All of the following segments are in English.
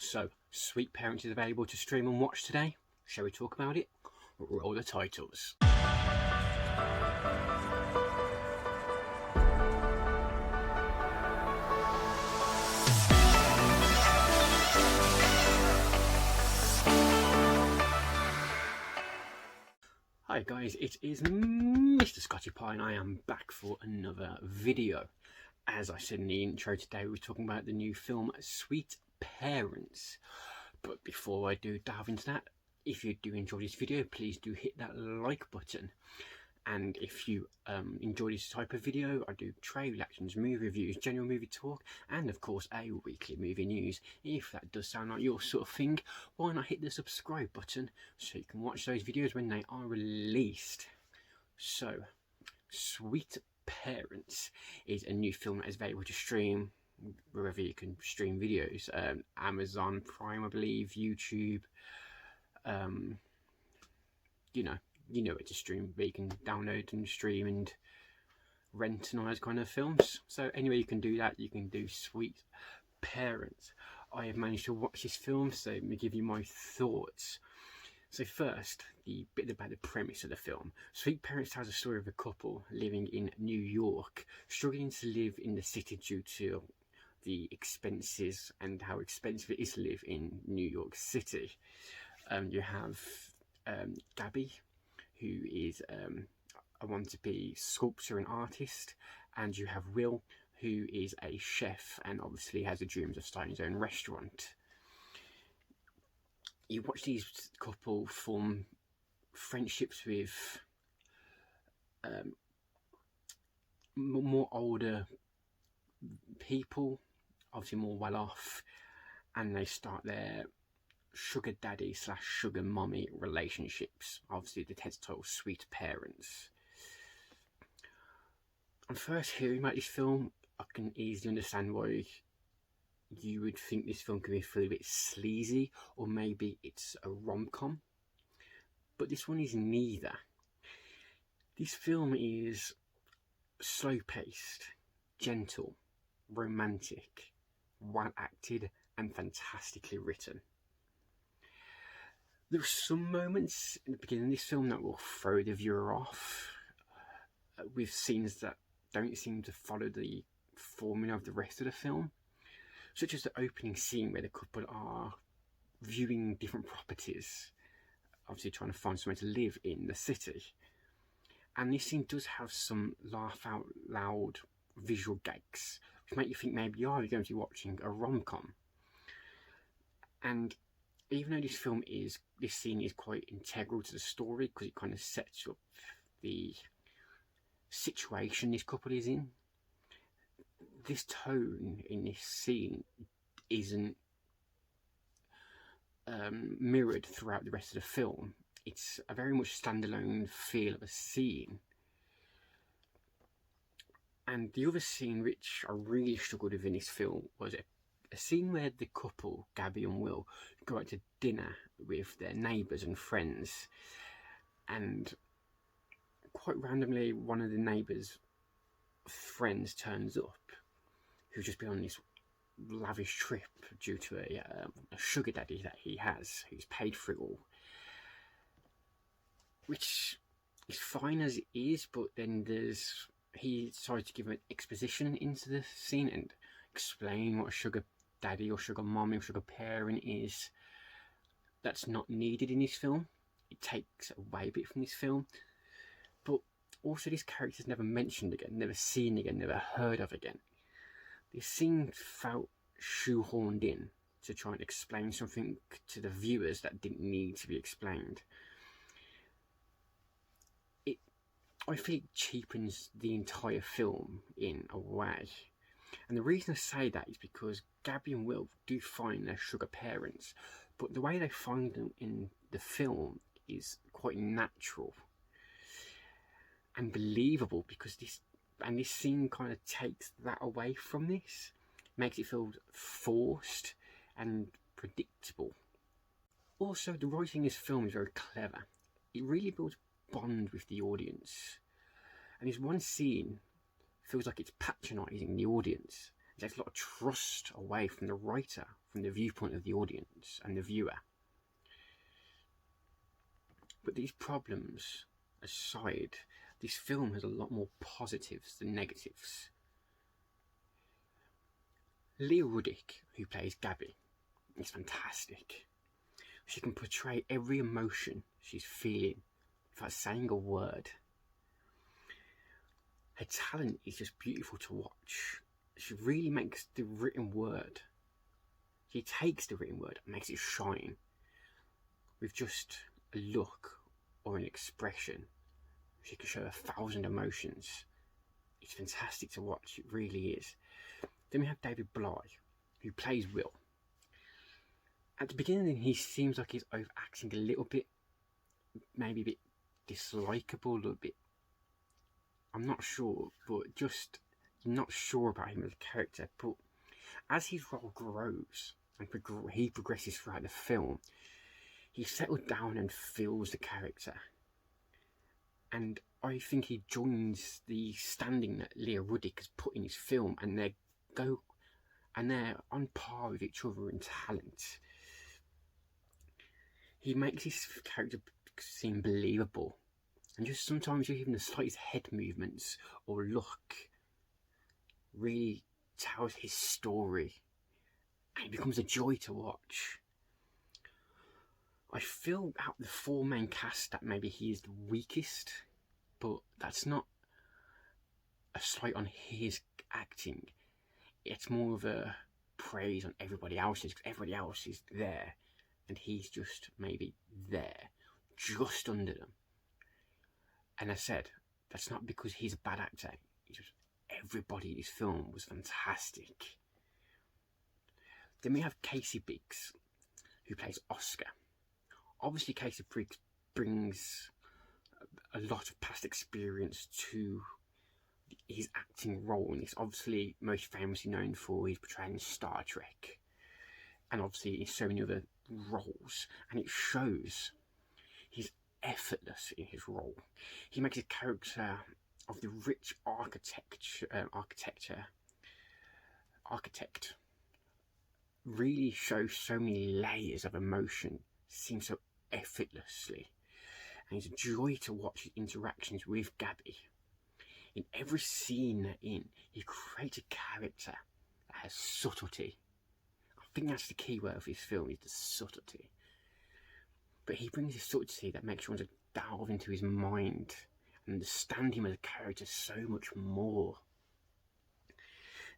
So, Sweet Parents is available to stream and watch today. Shall we talk about it? Roll the titles. Hi guys, it is Mr. Scotty Pie and I am back for another video. As I said in the intro, today we're talking about the new film Sweet Parents. But before I do delve into that, if you do enjoy this video, please do hit that like button. And if you enjoy this type of video, I do trailer reactions, movie reviews, general movie talk, and of course a weekly movie news. If that does sound like your sort of thing, why not hit the subscribe button so you can watch those videos when they are released. So, Sweet Parents is a new film that is available to stream wherever you can stream videos. Amazon Prime, I believe, YouTube, you know where to stream, where you can download and stream and rent and all those kind of films. So anyway, you can do that. You can do Sweet Parents. I have managed to watch this film, so let me give you my thoughts. So first, the bit about the premise of the film. Sweet Parents tells a story of a couple living in New York, struggling to live in the city due to the expenses and how expensive it is to live in New York City. You have Gabby, who is a want-to-be sculptor and artist, and you have Will, who is a chef and obviously has the dreams of starting his own restaurant. You watch these couple form friendships with more older people, obviously more well-off, and they start their sugar daddy / sugar mommy relationships. Obviously the text title Sweet Parents. On first hearing about this film, I can easily understand why you would think this film could be a little bit sleazy, or maybe it's a rom-com, but this one is neither. This film is slow-paced, gentle, romantic, well acted, and fantastically written. There are some moments in the beginning of this film that will throw the viewer off, with scenes that don't seem to follow the formula of the rest of the film, such as the opening scene where the couple are viewing different properties, obviously trying to find somewhere to live in the city. And this scene does have some laugh out loud visual gags, which make you think maybe you are going to be watching a rom-com. And even though this scene is quite integral to the story, because it kind of sets up the situation this couple is in, this tone in this scene isn't mirrored throughout the rest of the film. It's a very much standalone feel of a scene. And the other scene which I really struggled with in this film was a scene where the couple, Gabby and Will, go out to dinner with their neighbours and friends, and quite randomly one of the neighbours' friends turns up, who's just been on this lavish trip due to a sugar daddy that he has, who's paid for it all, which is fine as it is, but then he decides to give an exposition into the scene and explain what a sugar daddy or sugar mommy or sugar parent is. That's not needed in this film. It takes away a bit from this film. But also, this character's never mentioned again, never seen again, never heard of again. This scene felt shoehorned in to try and explain something to the viewers that didn't need to be explained. I feel it cheapens the entire film in a way. And the reason I say that is because Gabby and Will do find their sugar parents, but the way they find them in the film is quite natural and believable, because this scene kind of takes that away from this, makes it feel forced and predictable. Also, the writing in this film is very clever. It really builds bond with the audience, and this one scene feels like it's patronising the audience. It takes a lot of trust away from the writer, from the viewpoint of the audience and the viewer. But these problems aside, this film has a lot more positives than negatives. Leah Rudick, who plays Gabby, is fantastic. She can portray every emotion she's feeling without saying a word. Her talent is just beautiful to watch. She really makes the written word. She takes the written word and makes it shine with just a look or an expression. She can show 1,000 emotions. It's fantastic to watch, it really is. Then we have David Bly, who plays Will. At the beginning, he seems like he's overacting a little bit, maybe a bit dislikable, a little bit. I'm not sure, but just not sure about him as a character. But as his role grows and he progresses throughout the film, he's settled down and feels the character. And I think he joins the standing that Leah Rudick has put in his film, and they're on par with each other in talent. He makes his character seem believable, and just sometimes even the slightest head movements or look really tells his story, and it becomes a joy to watch. I feel out of the 4 main cast that maybe he is the weakest, but that's not a slight on his acting. It's more of a praise on everybody else's, because everybody else is there and he's just maybe there, just under them. And I said, that's not because he's a bad actor. It's just everybody in this film was fantastic. Then we have Casey Biggs, who plays Oscar. Obviously, Casey Biggs brings a lot of past experience to his acting role, and he's obviously most famously known for his portrayal in Star Trek, and obviously in so many other roles, and it shows. He's effortless in his role. He makes a character of the rich architect really shows so many layers of emotion, seems so effortlessly, and it's a joy to watch his interactions with Gabby. In every scene they're in, he creates a character that has subtlety. I think that's the key word of his film, is the subtlety. But he brings a subtlety that makes you want to delve into his mind and understand him as a character so much more.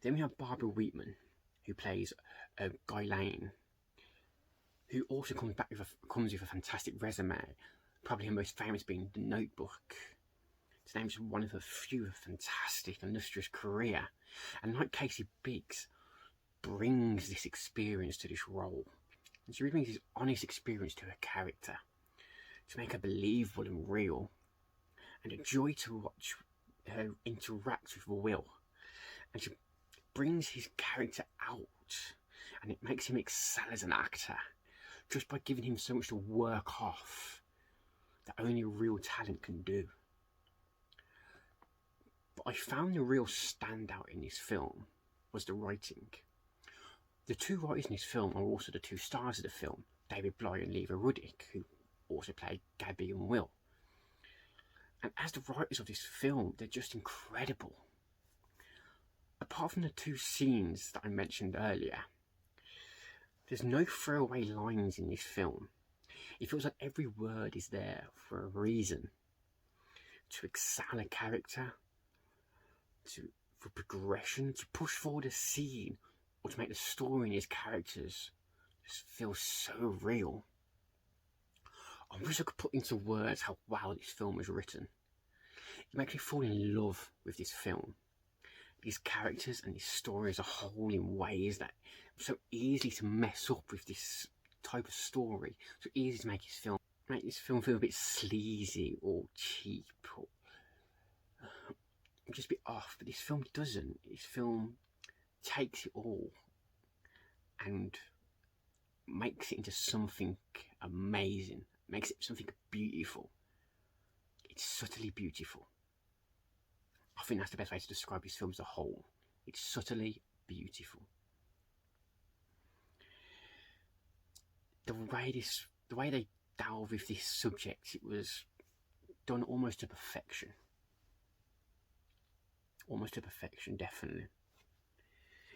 Then we have Barbara Wheatman, who plays Guy Lane, who also comes with a fantastic resume, probably her most famous being The Notebook. His name is one of her few fantastic, illustrious career, and like Casey Biggs, brings this experience to this role. And she really brings his honest experience to her character, to make her believable and real, and a joy to watch her interact with Will. And she brings his character out, and it makes him excel as an actor, just by giving him so much to work off that only real talent can do. But I found the real standout in this film was the writing. The 2 writers in this film are also the 2 stars of the film, David Bly and Leah Rudick, who also played Gabby and Will. And as the writers of this film, they're just incredible. Apart from the 2 scenes that I mentioned earlier, there's no throwaway lines in this film. It feels like every word is there for a reason. To excel a character, for progression, to push forward a scene, or to make the story and his characters just feel so real. I wish I could put into words how well this film is written. It makes me fall in love with this film, these characters and this story as a whole, in ways that are so easy to mess up with this type of story. So easy to make this film feel a bit sleazy or cheap or just a bit off. But this film doesn't. This film takes it all and makes it into something amazing, makes it something beautiful. It's subtly beautiful. I think that's the best way to describe this film as a whole. It's subtly beautiful. The way they delve with this subject, it was done almost to perfection. Almost to perfection, definitely.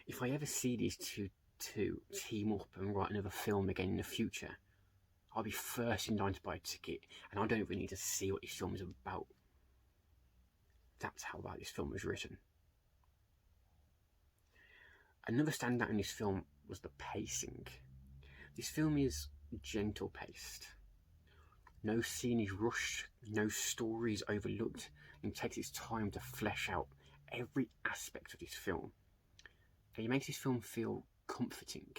If I ever see these two team up and write another film again in the future, I'll be first in line to buy a ticket, and I don't even need to see what this film is about. That's how well this film was written. Another standout in this film was the pacing. This film is gentle paced. No scene is rushed, no story is overlooked, and takes its time to flesh out every aspect of this film. And it makes this film feel comforting.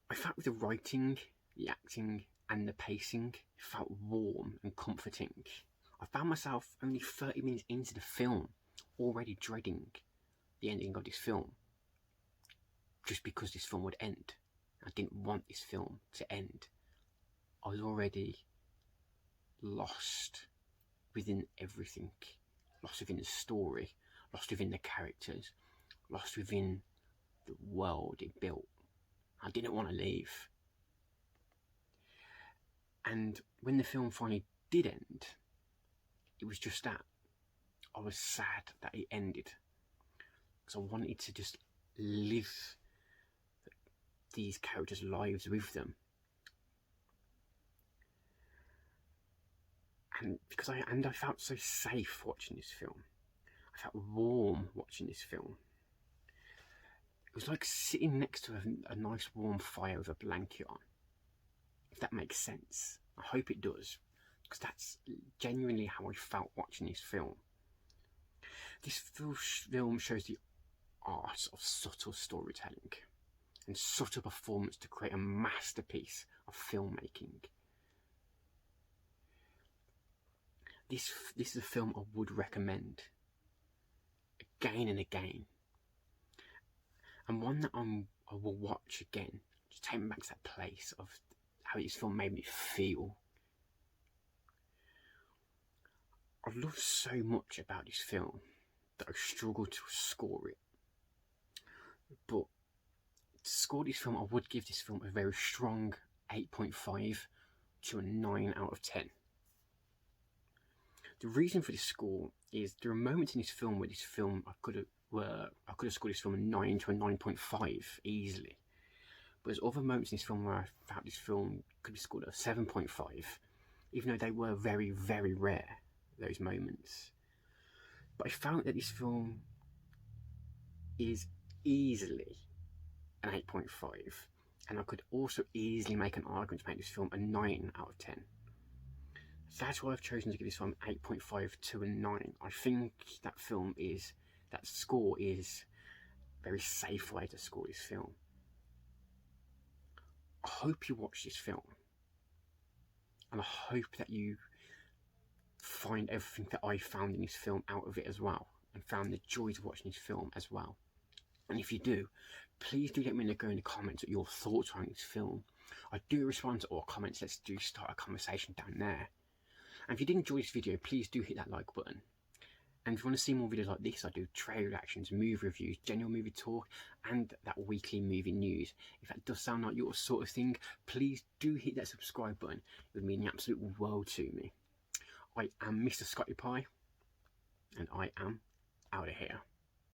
I felt with the writing, the acting, and the pacing, it felt warm and comforting. I found myself only 30 minutes into the film already dreading the ending of this film, just because this film would end. I didn't want this film to end. I was already lost within everything, lost within the story, lost within the characters, lost within the world it built. I didn't want to leave. And when the film finally did end, it was just that. I was sad that it ended, because I wanted to just live these characters' lives with them. And because I felt so safe watching this film. I felt warm watching this film. It was like sitting next to a nice warm fire with a blanket on, if that makes sense. I hope it does, because that's genuinely how I felt watching this film. This film shows the art of subtle storytelling and subtle performance to create a masterpiece of filmmaking. This is a film I would recommend again and again, and one that I will watch again to take me back to that place of how this film made me feel. I love so much about this film that I struggle to score it. But to score this film, I would give this film a very strong 8.5 to a 9 out of 10. The reason for this score is there are moments in this film where I could have scored this film a 9 to a 9.5 easily. But there's other moments in this film where I felt this film could be scored a 7.5, even though they were very, very rare, those moments. But I found that this film is easily an 8.5, and I could also easily make an argument to make this film a 9 out of 10. So that's why I've chosen to give this film 8.5 to a 9. I think that score is a very safe way to score this film. I hope you watch this film, and I hope that you find everything that I found in this film out of it as well, and found the joy to watching this film as well. And if you do, please do let me know in the comments your thoughts on this film. I do respond to all comments. Let's do start a conversation down there. And if you did enjoy this video, please do hit that like button. And if you want to see more videos like this, I do trailer reactions, movie reviews, general movie talk, and that weekly movie news. If that does sound like your sort of thing, please do hit that subscribe button. It would mean the absolute world to me. I am Mr. Scotty Pie, and I am out of here.